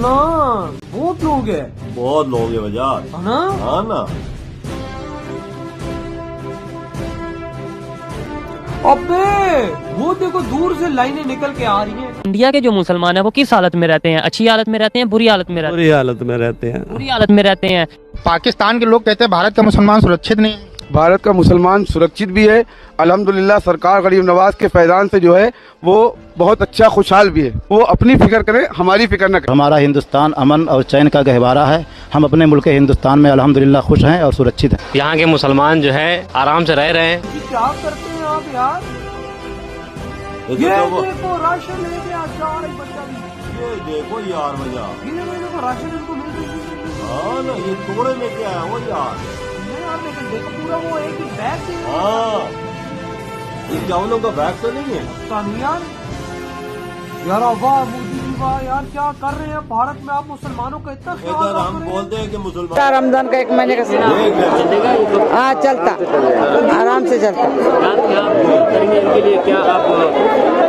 ना, बहुत लोग है, बहुत लोग है वजह। है ना? हाँ ना। अबे वो देखो दूर से लाइनें निकल के आ रही हैं। इंडिया के जो मुसलमान है वो किस हालत में रहते हैं? अच्छी हालत में रहते हैं, बुरी हालत में रहते हैं? बुरी हालत में रहते हैं। बुरी हालत में रहते हैं। पाकिस्तान के लोग कहते हैं भारत का मुसलमान सुरक्षित नहीं है। भारत का मुसलमान सुरक्षित भी है, अल्हम्दुलिल्लाह। सरकार गरीब नवाज के फैजान से जो है वो बहुत अच्छा खुशहाल भी है। वो अपनी फिक्र करे, हमारी फिक्र न करे। हमारा हिंदुस्तान अमन और चैन का गहवारा है। हम अपने मुल्क हिंदुस्तान में अल्हम्दुलिल्लाह खुश हैं और सुरक्षित हैं। यहाँ के मुसलमान जो है आराम से रह रहे हैं। क्या करते हैं आप यार? ये देखो राशन लेके अचार ये देखो यार वजह। ये देखो राशन इनको मिल रही है। हाँ ना, ये तोड़े में क्या है वो यार? यार लेकिन देखो पूरा वो एक ही बैग से। हाँ, ये चावलों का बैग तो नहीं है। यार वाह मोदी जी वाह यार, क्या कर रहे हैं भारत में आप मुसलमानों का इतना ख्याल इधर रख हम रहे हैं। बोलते हैं कि मुसलमान रमजान का 1 महीने का हाँ चलता, आराम से चलता। करेंगे इनके लिए क्या आप?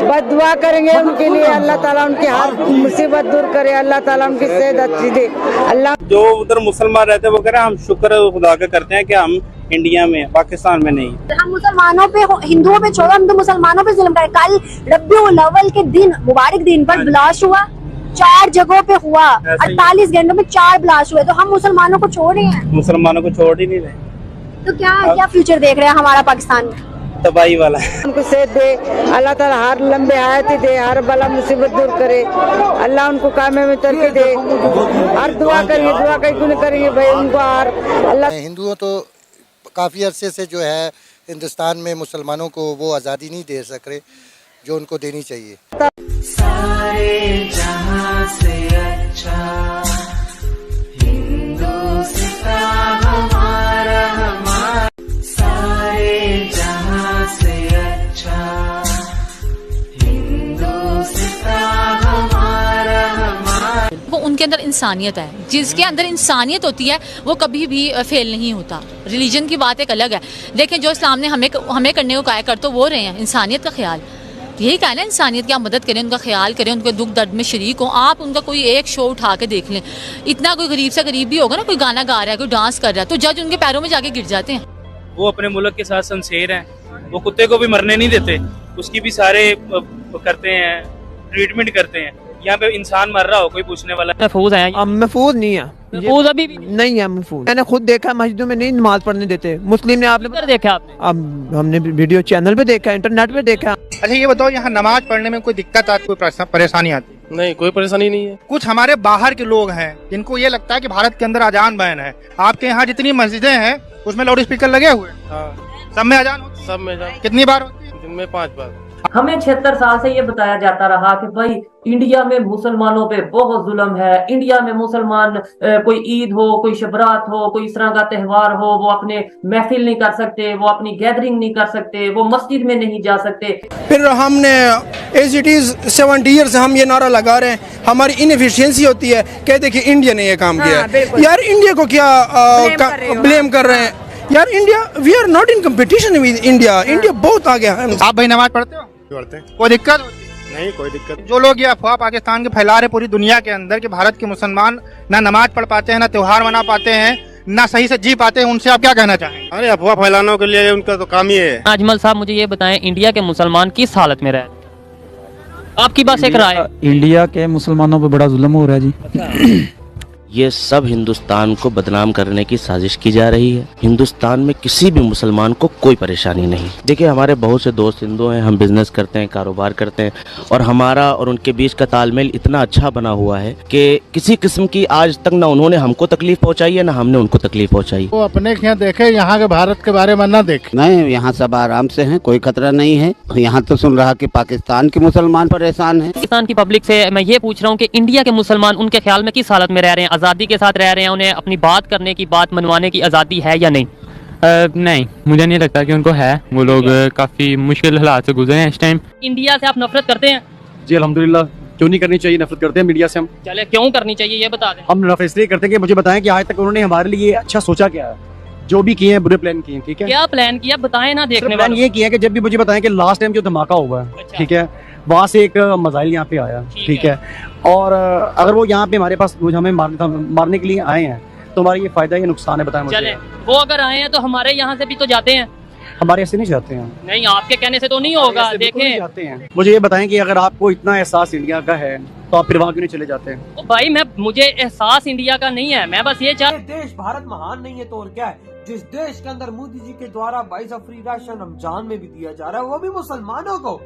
बस दुआ करेंगे उनके लिए, अल्लाह ताला उनकी हर मुसीबत दूर करे, अल्लाह ताला उनकी सेहत अच्छी दे। अल्लाह जो उधर मुसलमान रहते हैं वो कह रहे हैं हम शुक्र खुदा का करते हैं कि हम इंडिया में, पाकिस्तान में नहीं। हम मुसलमानों पे, हिंदुओं पे छोड़ो, हम तो मुसलमानों पे जुल्म करें। कल रब्बीउल अव्वल के दिन, मुबारक दिन पर ब्लास्ट हुआ, 4 जगहों पे हुआ, 48 घंटों में 4 ब्लास्ट हुए। तो हम मुसलमानों को छोड़ रहे हैं? मुसलमानों को छोड़ ही नहीं रहे। तो क्या फ्यूचर देख रहे हैं हमारा पाकिस्तान में? तबाही वाला। उनको सेहत दे, अल्लाह ताला हर लंबे हयात दे, हर बला मुसीबत दूर करे, अल्लाह उनको कामे में तरक्की दे। हर दुआ करेंगे, दुआ कहीं करेंगे भाई उनको हर अल्लाह। हिंदुओं तो काफ़ी अरसे से जो है हिंदुस्तान में मुसलमानों को वो आज़ादी नहीं दे सक रहे जो उनको देनी चाहिए। सारे जहां से अच्छा हिंदुस्तान हमारा, हमारा सारे जहां से अच्छा हिंदुस्तान हमारा, हमारा। वो उनके अंदर इंसानियत है, जिसके अंदर इंसानियत होती है वो कभी भी फेल नहीं होता। रिलीजन की बात एक अलग है। देखें जो इस्लाम ने हमें करने को कहा कर तो वो रहे हैं इंसानियत का ख्याल। यही कहा ना, इंसानियत की आप मदद करें, उनका ख्याल करें, उनके दुख दर्द में शरीक हो। आप उनका कोई एक शो उठा के देख लें, इतना कोई गरीब से गरीब भी होगा ना, कोई गाना गा रहा है, कोई डांस कर रहा है, तो जज उनके पैरों में जाके गिर जाते हैं। वो अपने मुल्क के साथ शमशेर हैं, वो कुत्ते को भी मरने नहीं देते, उसकी भी सारे करते हैं, ट्रीटमेंट करते हैं। यहाँ पे इंसान मर रहा हो कोई पूछने वाला? महफूज है? महफूज नहीं है, महफूज अभी भी नहीं है महफूज। मैंने खुद देखा मस्जिदों में नहीं नमाज पढ़ने देते मुस्लिम ने। आपने देखा? आपने? अब हमने वीडियो चैनल पे देखा, इंटरनेट पे देखा। अच्छा ये बताओ, यहाँ नमाज पढ़ने में कोई दिक्कत आती, कोई परेशानी आती? नहीं, कोई परेशानी नहीं है। कुछ हमारे बाहर के लोग हैं जिनको ये लगता है कि भारत के अंदर अजान बैन है। आपके यहाँ जितनी मस्जिदें हैं उसमें लाउड स्पीकर लगे हुए? सब में अजान होती है? सब में अजान। कितनी बार होती है? दिन में 5 बार। हमें 76 साल से ये बताया जाता रहा कि भाई इंडिया में मुसलमानों पे बहुत जुल्म है। इंडिया में मुसलमान कोई ईद हो, कोई शबरात हो, कोई इस तरह का त्यौहार हो, वो अपने महफिल नहीं कर सकते, वो अपनी गैदरिंग नहीं कर सकते, वो मस्जिद में नहीं जा सकते। फिर हमने एज इट इज 70 ईयर से हम ये नारा लगा रहे हैं, हमारी इनएफिशिएंसी होती है। कहते कि इंडिया ने ये काम किया है। यार इंडिया को क्या ब्लेम कर रहे हैं? यार India, we are not in competition with India. India बहुत आगे है। आप भाई नमाज पढ़ते हो? पढ़ते हैं। कोई दिक्कत होती? नहीं, कोई दिक्कत। जो लोग ये अफवाह पाकिस्तान के फैला रहे पूरी दुनिया के अंदर कि भारत के मुसलमान ना नमाज पढ़ पाते हैं, ना त्योहार मना पाते हैं, ना सही से जी पाते हैं, उनसे आप क्या कहना चाहें? अरे अफवाह फैलाने के लिए उनका तो काम ही है। अजमल साहब मुझे ये बताएं, इंडिया के मुसलमान किस हालत में रहते हैं? आपकी बस एक राय। इंडिया के मुसलमानों पे बड़ा जुल्म हो रहा है जी। ये सब हिंदुस्तान को बदनाम करने की साजिश की जा रही है। हिंदुस्तान में किसी भी मुसलमान को कोई परेशानी नहीं। देखिए हमारे बहुत से दोस्त हिंदू हैं, हम बिजनेस करते हैं, कारोबार करते हैं, और हमारा और उनके बीच का तालमेल इतना अच्छा बना हुआ है कि किसी किस्म की आज तक ना उन्होंने हमको तकलीफ पहुंचाई है, ना हमने उनको तकलीफ पहुंचाई। वो अपने यहाँ देखे, यहाँ के भारत के बारे में ना देखे। नहीं, यहाँ सब आराम से हैं, कोई खतरा नहीं है। यहाँ तो सुन रहा कि पाकिस्तान के मुसलमान परेशान हैं। पाकिस्तान की पब्लिक से मैं ये पूछ रहा हूँ कि इंडिया के मुसलमान उनके ख्याल में किस हालत में रह रहे हैं? आज़ादी के साथ रह रहे हैं, उन्हें अपनी बात करने की, बात मनवाने की आज़ादी है या नहीं? नहीं, मुझे नहीं लगता कि उनको है। वो लोग काफी मुश्किल हालात से गुजरे हैं इस टाइम। इंडिया से आप नफरत करते हैं? जी अल्हम्दुलिल्लाह, क्यों नहीं करनी चाहिए, नफरत करते हैं मीडिया से हम। चले क्यों करनी चाहिए ये बता दें। हम नफरत इसलिए करते हैं कि मुझे बताएं कि आज तक उन्होंने हमारे लिए अच्छा सोचा क्या है। जो भी किए हैं बुरे प्लान किए, ठीक है? क्या प्लान किया बताएं ना, देखने प्लान ये किया कि जब भी मुझे बताएं कि लास्ट टाइम जो धमाका हुआ है, ठीक है, वहाँ से एक मिसाइल यहाँ पे आया, ठीक है, और अगर वो यहाँ पे हमारे पास हमें मारने के लिए आए हैं तो हमारा ये फायदा या नुकसान है, बताएं मुझे। चले वो अगर आए हैं तो हमारे यहाँ से भी तो जाते हैं। हमारे ऐसे नहीं जाते हैं। नहीं, आपके कहने से तो नहीं होगा। देखें, जाते हैं। मुझे ये बताएं कि अगर आपको इतना एहसास इंडिया का है तो आप फिर वहाँ क्यों नहीं चले जाते हैं? तो भाई मुझे एहसास इंडिया का नहीं है, मैं बस ये देश भारत महान नहीं है तो और क्या है? जिस देश के अंदर मोदी जी के द्वारा 22 फ्री राशन रमजान में भी दिया जा रहा है, वो भी मुसलमानों को।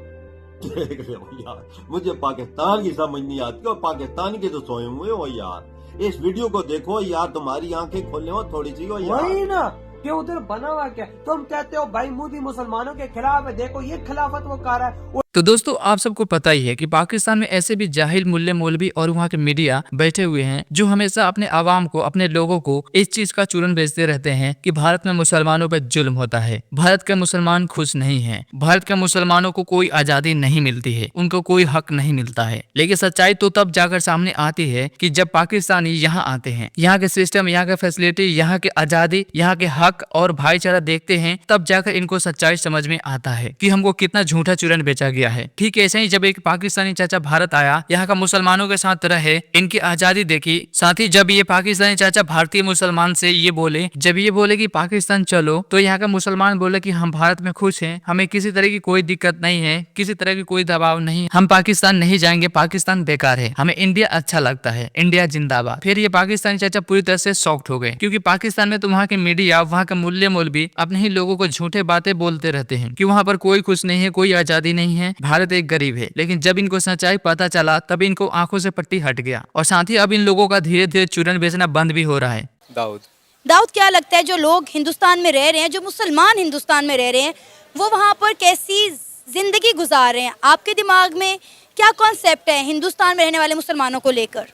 देख रहे हो यार, मुझे पाकिस्तान की समझ नहीं आती और पाकिस्तान के तो सोए हुए हो यार। इस वीडियो को देखो यार, तुम्हारी आंखें खोलने हो थोड़ी सी हो यार। वही ना कि उधर बना हुआ क्या, तुम कहते हो भाई मोदी मुसलमानों के खिलाफ है, देखो ये खिलाफत वो कर रहा है। तो दोस्तों आप सबको पता ही है कि पाकिस्तान में ऐसे भी जाहिल मुल्ले मौलवी और वहाँ के मीडिया बैठे हुए हैं जो हमेशा अपने आवाम को, अपने लोगों को इस चीज का चूरन बेचते रहते हैं कि भारत में मुसलमानों पर जुल्म होता है, भारत के मुसलमान खुश नहीं हैं, भारत के मुसलमानों को कोई आजादी नहीं मिलती है, उनको कोई हक नहीं मिलता है। लेकिन सच्चाई तो तब जाकर सामने आती है कि जब पाकिस्तानी यहाँ आते हैं, यहाँ के सिस्टम, यहाँ के फैसिलिटी, यहाँ के आजादी, यहाँ के हक और भाईचारा देखते हैं, तब जाकर इनको सच्चाई समझ में आता है कि हमको कितना झूठा चूरन बेचा गया है। ठीक ऐसे ही जब एक पाकिस्तानी चाचा भारत आया, यहाँ का मुसलमानों के साथ रहे, इनकी आजादी देखी, साथ ही जब ये पाकिस्तानी चाचा भारतीय मुसलमान से ये बोले, जब ये बोले कि पाकिस्तान चलो, तो यहाँ का मुसलमान बोले कि हम भारत में खुश हैं, हमें किसी तरह की कोई दिक्कत नहीं है, किसी तरह की कोई दबाव नहीं, हम पाकिस्तान नहीं जाएंगे, पाकिस्तान बेकार है, हमें इंडिया अच्छा लगता है, इंडिया जिंदाबाद। फिर ये पाकिस्तानी चाचा पूरी तरह से शॉक्ड हो गए, क्योंकि पाकिस्तान में तो वहाँ के मीडिया, वहाँ के मुल्ले मौलवी अपने ही लोगों को झूठे बातें बोलते रहते हैं कि वहाँ पर कोई खुश नहीं है, कोई आजादी नहीं है, भारत एक गरीब है। लेकिन जब इनको सच्चाई पता चला तब इनको आंखों से पट्टी हट गया, और साथ ही अब इन लोगों का धीरे धीरे चूरन बेचना बंद भी हो रहा है। दाऊद, क्या लगता है जो लोग हिंदुस्तान में रह रहे हैं, जो मुसलमान हिंदुस्तान में रह रहे हैं, वो वहाँ पर कैसी जिंदगी गुजार रहे हैं? आपके दिमाग में क्या कॉन्सेप्ट है हिंदुस्तान में रहने वाले मुसलमानों को लेकर?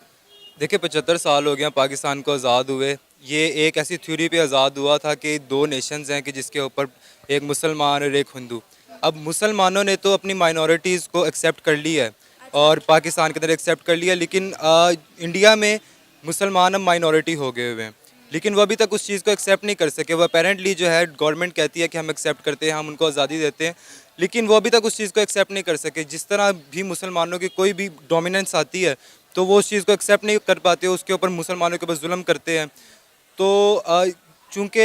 देखिए 75 साल हो गया पाकिस्तान को आज़ाद हुए। ये एक ऐसी थ्योरी पे आज़ाद हुआ था कि दो नेशंस हैं कि जिसके ऊपर एक मुसलमान और एक हिंदू। अब मुसलमानों ने तो अपनी माइनॉरिटीज़ को एक्सेप्ट कर लिया है और पाकिस्तान के अंदर एक्सेप्ट कर लिया, लेकिन इंडिया में मुसलमान अब माइनॉरिटी हो गए हुए हैं, लेकिन वो अभी तक उस चीज़ को एक्सेप्ट नहीं कर सके। वो अपेरेंटली जो है गवर्नमेंट कहती है कि हम एक्सेप्ट करते हैं, हम उनको आज़ादी देते हैं, लेकिन वो अभी तक उस चीज़ को एक्सेप्ट नहीं कर सके। जिस तरह भी मुसलमानों की कोई भी डोमिनेंस आती है तो वो उस चीज़ को एक्सेप्ट नहीं कर पाते, उसके ऊपर मुसलमानों के ऊपर जुल्म करते हैं। तो चूँकि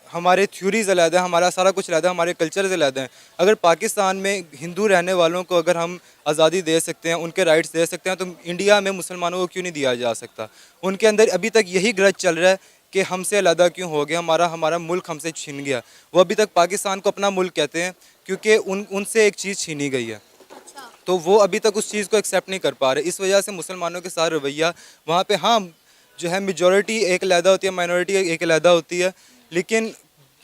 हमारे थ्योरीज़ अलग है, हमारा सारा कुछ अलग है, हमारे कल्चर्स अलग हैं। अगर पाकिस्तान में हिंदू रहने वालों को अगर हम आज़ादी दे सकते हैं, उनके राइट्स दे सकते हैं, तो इंडिया में मुसलमानों को क्यों नहीं दिया जा सकता? उनके अंदर अभी तक यही ग्रज चल रहा है कि हमसे अलग क्यों हो गया, हमारा मुल्क हमसे छीन गया। वो अभी तक पाकिस्तान को अपना मुल्क कहते हैं क्योंकि उनसे एक चीज़ छीनी गई है, तो वो अभी तक उस चीज़ को एक्सेप्ट नहीं कर पा रहे। इस वजह से मुसलमानों के साथ रवैया वहाँ पे, हाँ जो है मेजॉरिटी एक अलहदा होती है, माइनॉरिटी एक अलहदा होती है, लेकिन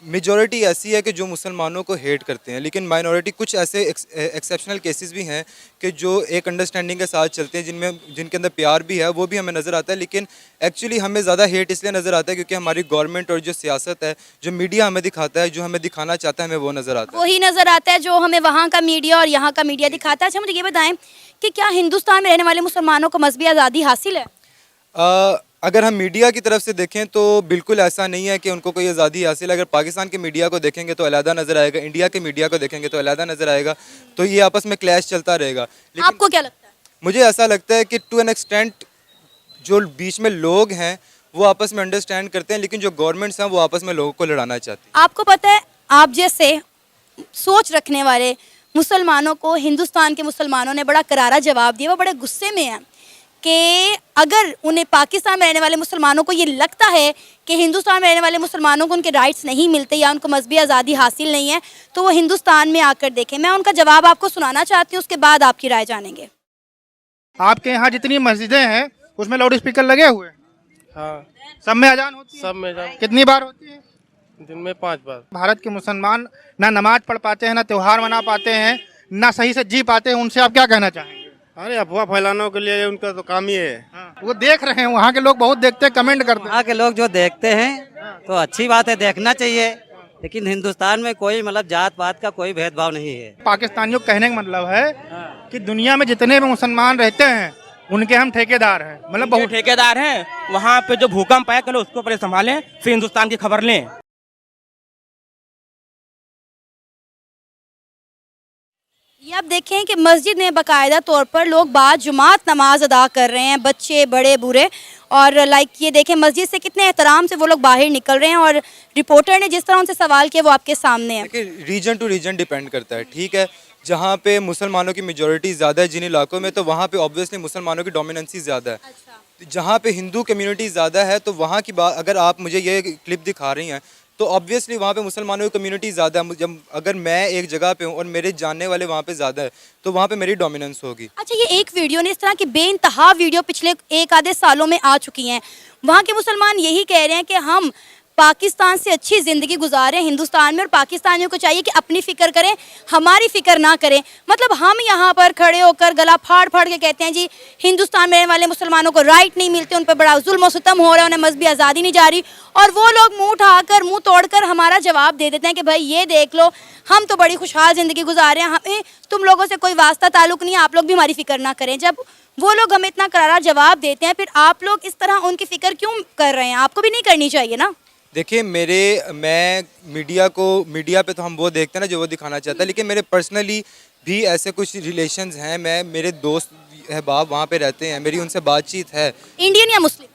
मेजॉरिटी ऐसी है कि जो मुसलमानों को हेट करते हैं, लेकिन माइनॉरिटी कुछ ऐसे एक्सेप्शनल केसेस भी हैं कि जो एक अंडरस्टैंडिंग के साथ चलते हैं, जिनके अंदर प्यार भी है, वो भी हमें नज़र आता है। लेकिन एक्चुअली हमें ज़्यादा हेट इसलिए नज़र आता है क्योंकि हमारी गवर्नमेंट और जो सियासत है, जो मीडिया हमें दिखाता है, जो हमें दिखाना चाहता है, हमें वो नज़र आता है। वही नज़र आता है जो हमें वहाँ का मीडिया और यहाँ का मीडिया दिखाता है। अच्छा मुझे ये बताएं कि क्या हिंदुस्तान में रहने वाले मुसलमानों को मजहबी आज़ादी हासिल है? अगर हम मीडिया की तरफ से देखें तो बिल्कुल ऐसा नहीं है कि उनको कोई आज़ादी हासिल है। अगर पाकिस्तान के मीडिया को देखेंगे तो अलहदा नज़र आएगा, इंडिया के मीडिया को देखेंगे तो अलहदा नज़र आएगा, तो ये आपस में क्लैश चलता रहेगा। आपको क्या लगता है? मुझे ऐसा लगता है कि टू एन एक्सटेंट जो बीच में लोग हैं वो आपस में अंडरस्टैंड करते हैं, लेकिन जो गवर्नमेंट्स हैं वो आपस में लोगों को लड़ाना चाहती है। आपको पता है, आप जैसे सोच रखने वाले मुसलमानों को हिंदुस्तान के मुसलमानों ने बड़ा करारा जवाब दिया। वो बड़े गुस्से में हैं कि अगर उन्हें पाकिस्तान में रहने वाले मुसलमानों को ये लगता है कि हिंदुस्तान में रहने वाले मुसलमानों को उनके राइट्स नहीं मिलते या उनको मजहबी आज़ादी हासिल नहीं है, तो वो हिंदुस्तान में आकर देखें। मैं उनका जवाब आपको सुनाना चाहती हूँ, उसके बाद आपकी राय जानेंगे। आपके यहाँ जितनी मस्जिदें हैं उसमें लाउड स्पीकर लगे हुए हैं? हाँ, सब में अजान होती है? सब में अजान। कितनी बार होती है? दिन में 5 बार। भारत के मुसलमान ना नमाज पढ़ पाते हैं, ना त्यौहार मना पाते हैं, ना सही से जी पाते हैं, उनसे आप क्या कहना चाहेंगे? अरे अफवाह फैलाने के लिए उनका तो काम ही है। वो देख रहे हैं, वहाँ के लोग बहुत देखते हैं, कमेंट करते हैं। वहाँ के लोग जो देखते हैं तो अच्छी बात है, देखना चाहिए, लेकिन हिंदुस्तान में कोई मतलब जात पात का कोई भेदभाव नहीं है। पाकिस्तानियों कहने का मतलब है कि दुनिया में जितने भी मुसलमान रहते हैं उनके हम ठेकेदार हैं, मतलब बहुत ठेकेदार हैं। वहाँ पे जो भूकंप आया कल उसको पहले संभालें, फिर हिंदुस्तान की खबर लें। ये आप देखें कि मस्जिद में बाकायदा तौर पर लोग बाद जुमात नमाज अदा कर रहे हैं, बच्चे बड़े बूढ़े, और लाइक ये देखें मस्जिद से कितने एहतराम से वो लोग बाहर निकल रहे हैं, और रिपोर्टर ने जिस तरह उनसे सवाल किया वो आपके सामने है। देखिए रीजन टू रीजन डिपेंड करता है, ठीक है। जहाँ पे मुसलमानों की मेजॉरिटी ज़्यादा है जिन इलाकों में, तो वहाँ पे ऑब्वियसली मुसलमानों की डोमिनेंसी ज़्यादा है। जहाँ पे हिंदू कम्युनिटी ज़्यादा है तो वहाँ की बात, अगर आप मुझे ये क्लिप दिखा रही हैं तो ऑब्वियसली वहाँ पे मुसलमानों की कम्युनिटी ज़्यादा है। जब अगर मैं एक जगह पे हूँ और मेरे जानने वाले वहाँ पे ज़्यादा है तो वहाँ पे मेरी डोमिनेंस होगी। अच्छा, ये एक वीडियो ने इस तरह की बेइंतहा वीडियो पिछले एक आधे सालों में आ चुकी हैं। वहाँ के मुसलमान यही कह रहे हैं कि हम पाकिस्तान से अच्छी ज़िंदगी गुजारें हिंदुस्तान में, और पाकिस्तानियों को चाहिए कि अपनी फ़िक्र करें, हमारी फ़िक्र ना करें। मतलब हम यहाँ पर खड़े होकर गला फाड़ फाड़ के कहते हैं जी हिंदुस्तान में रहने वाले मुसलमानों को राइट नहीं मिलते, उन पर बड़ा जुल्म और सितम हो रहा है, उन्हें मजहबी आज़ादी नहीं जा रही, और वो लोग मुँह उठाकर मुँह तोड़कर हमारा जवाब दे देते हैं कि भाई ये देख लो हम तो बड़ी खुशहाल ज़िंदगी गुजार रहे हैं, हमें तुम लोगों से कोई वास्ता ताल्लुक़ नहीं है, आप लोग भी हमारी फ़िक्र ना करें। जब वो लोग हमें इतना करारा जवाब देते हैं, फिर आप लोग इस तरह उनकी फ़िक्र क्यों कर रहे हैं? आपको भी नहीं करनी चाहिए ना। देखिए मैं मीडिया पे तो हम वो देखते हैं ना जो वो दिखाना चाहता है, लेकिन मेरे पर्सनली भी ऐसे कुछ रिलेशंस हैं। मेरे दोस्त अहबाब वहाँ पे रहते हैं, मेरी उनसे बातचीत है। इंडियन या मुस्लिम?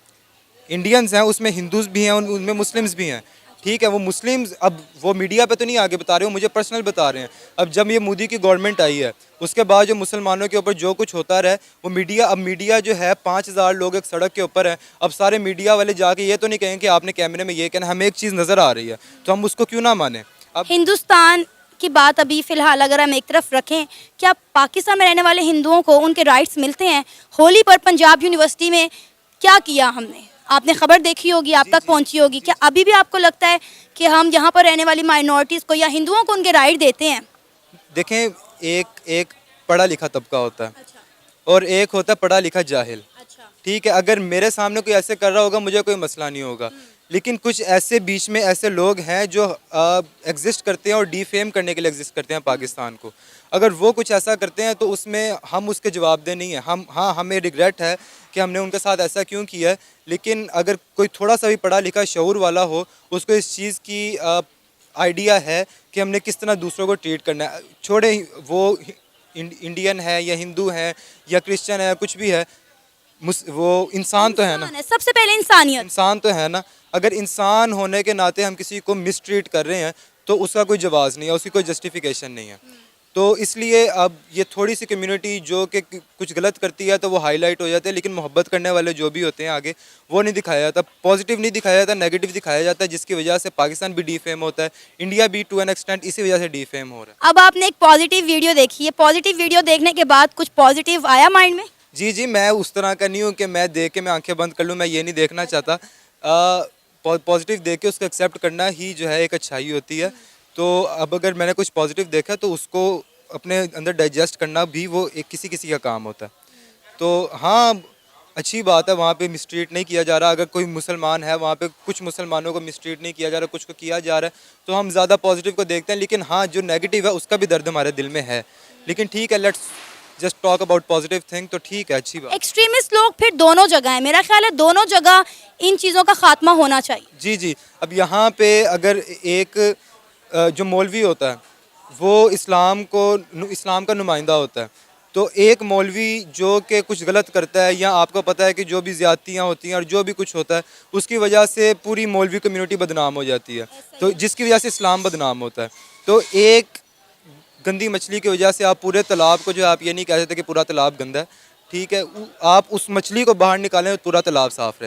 इंडियंस हैं, उसमें हिंदूज भी हैं, उनमें मुस्लिम्स भी हैं, ठीक है। वो मुस्लिम्स अब वो मीडिया पे तो नहीं आगे बता रहे हो, मुझे पर्सनल बता रहे हैं। अब जब ये मोदी की गवर्नमेंट आई है उसके बाद जो मुसलमानों के ऊपर जो कुछ होता रहा वो मीडिया जो है 5000 लोग एक सड़क के ऊपर हैं। अब सारे मीडिया वाले जाके ये तो नहीं कहेंगे कि आपने कैमरे में ये कहना, हमें एक चीज़ नज़र आ रही है तो हम उसको क्यों ना माने। अब हिंदुस्तान की बात अभी फ़िलहाल अगर हम एक तरफ रखें, क्या पाकिस्तान में रहने वाले हिंदुओं को उनके राइट्स मिलते हैं? होली पर पंजाब यूनिवर्सिटी में क्या किया हमने, आपने खबर देखी होगी, आप तक पहुंची होगी। क्या अभी भी आपको लगता है कि हम यहाँ पर रहने वाली माइनॉरिटीज़ को या हिंदुओं को उनके राइट देते हैं? देखें एक पढ़ा लिखा तबका होता है और एक होता है पढ़ा लिखा जाहिल, ठीक है। अगर मेरे सामने कोई ऐसे कर रहा होगा मुझे कोई मसला नहीं होगा, लेकिन कुछ ऐसे बीच में ऐसे लोग हैं जो एग्जिस्ट करते हैं और डिफेम करने के लिए एग्जिस्ट करते हैं पाकिस्तान को। अगर वो कुछ ऐसा करते हैं तो उसमें हम उसके जवाबदेह नहीं है। हमें रिग्रेट है कि हमने उनके साथ ऐसा क्यों किया है, लेकिन अगर कोई थोड़ा सा भी पढ़ा लिखा शऊर वाला हो, उसको इस चीज़ की आइडिया है कि हमने किस तरह दूसरों को ट्रीट करना है। छोड़े वो इंडियन है या हिंदू है या क्रिश्चियन है, कुछ भी है, वो इंसान तो है ना। सबसे पहले इंसान तो है ना। अगर इंसान होने के नाते हम किसी को मिसट्रीट कर रहे हैं तो उसका कोई जवाज़ नहीं है, उसकी कोई जस्टिफिकेशन नहीं है। तो इसलिए अब ये थोड़ी सी कम्युनिटी जो कि कुछ गलत करती है तो वो हाईलाइट हो जाते हैं, लेकिन मोहब्बत करने वाले जो भी होते हैं आगे वो नहीं दिखाया जाता, पॉजिटिव नहीं दिखाया जाता, नेगेटिव दिखाया जाता है, जिसकी वजह से पाकिस्तान भी डीफेम होता है, इंडिया भी टू एन एक्सटेंट इसी वजह से डीफेम हो रहा है। अब आपने एक पॉजिटिव वीडियो देखी है, पॉजिटिव वीडियो देखने के बाद कुछ पॉजिटिव आया माइंड में? जी, मैं उस तरह का नहीं हूँ कि मैं देख के मैं आंखें बंद कर लूँ, मैं ये नहीं देखना चाहता। पॉजिटिव देख के उसको एक्सेप्ट करना ही जो है एक अच्छाई होती है। तो अब अगर मैंने कुछ पॉजिटिव देखा तो उसको अपने अंदर डाइजेस्ट करना भी वो एक किसी का काम होता है। तो हाँ, अच्छी बात है, वहाँ पे मिसट्रीट नहीं किया जा रहा। अगर कोई मुसलमान है वहाँ पे कुछ मुसलमानों को मिसट्रीट नहीं किया जा रहा, कुछ को किया जा रहा है, तो हम ज़्यादा पॉजिटिव को देखते हैं। लेकिन हाँ, जो नेगेटिव है उसका भी दर्द हमारे दिल में है। लेकिन ठीक है, let's just talk about positive thing, तो ठीक है, अच्छी बात। एक्सट्रीमिस्ट लोग फिर दोनों जगह है, मेरा ख्याल है दोनों जगह इन चीज़ों का खात्मा होना चाहिए। जी, अब यहाँ पे अगर एक जो मौलवी होता है वो इस्लाम का नुमाइंदा होता है, तो एक मौलवी जो कि कुछ गलत करता है या आपको पता है कि जो भी ज़्यादतियाँ होती हैं और जो भी कुछ होता है उसकी वजह से पूरी मौलवी कम्युनिटी बदनाम हो जाती है, तो जिसकी वजह से इस्लाम बदनाम होता है। तो एक गंदी मछली की वजह से आप पूरे तालाब को जो आप ये नहीं कह सकते कि पूरा तालाब गंदा है, ठीक है। आप उस मछली को बाहर निकालें तो पूरा तालाब साफ़ रहेगा।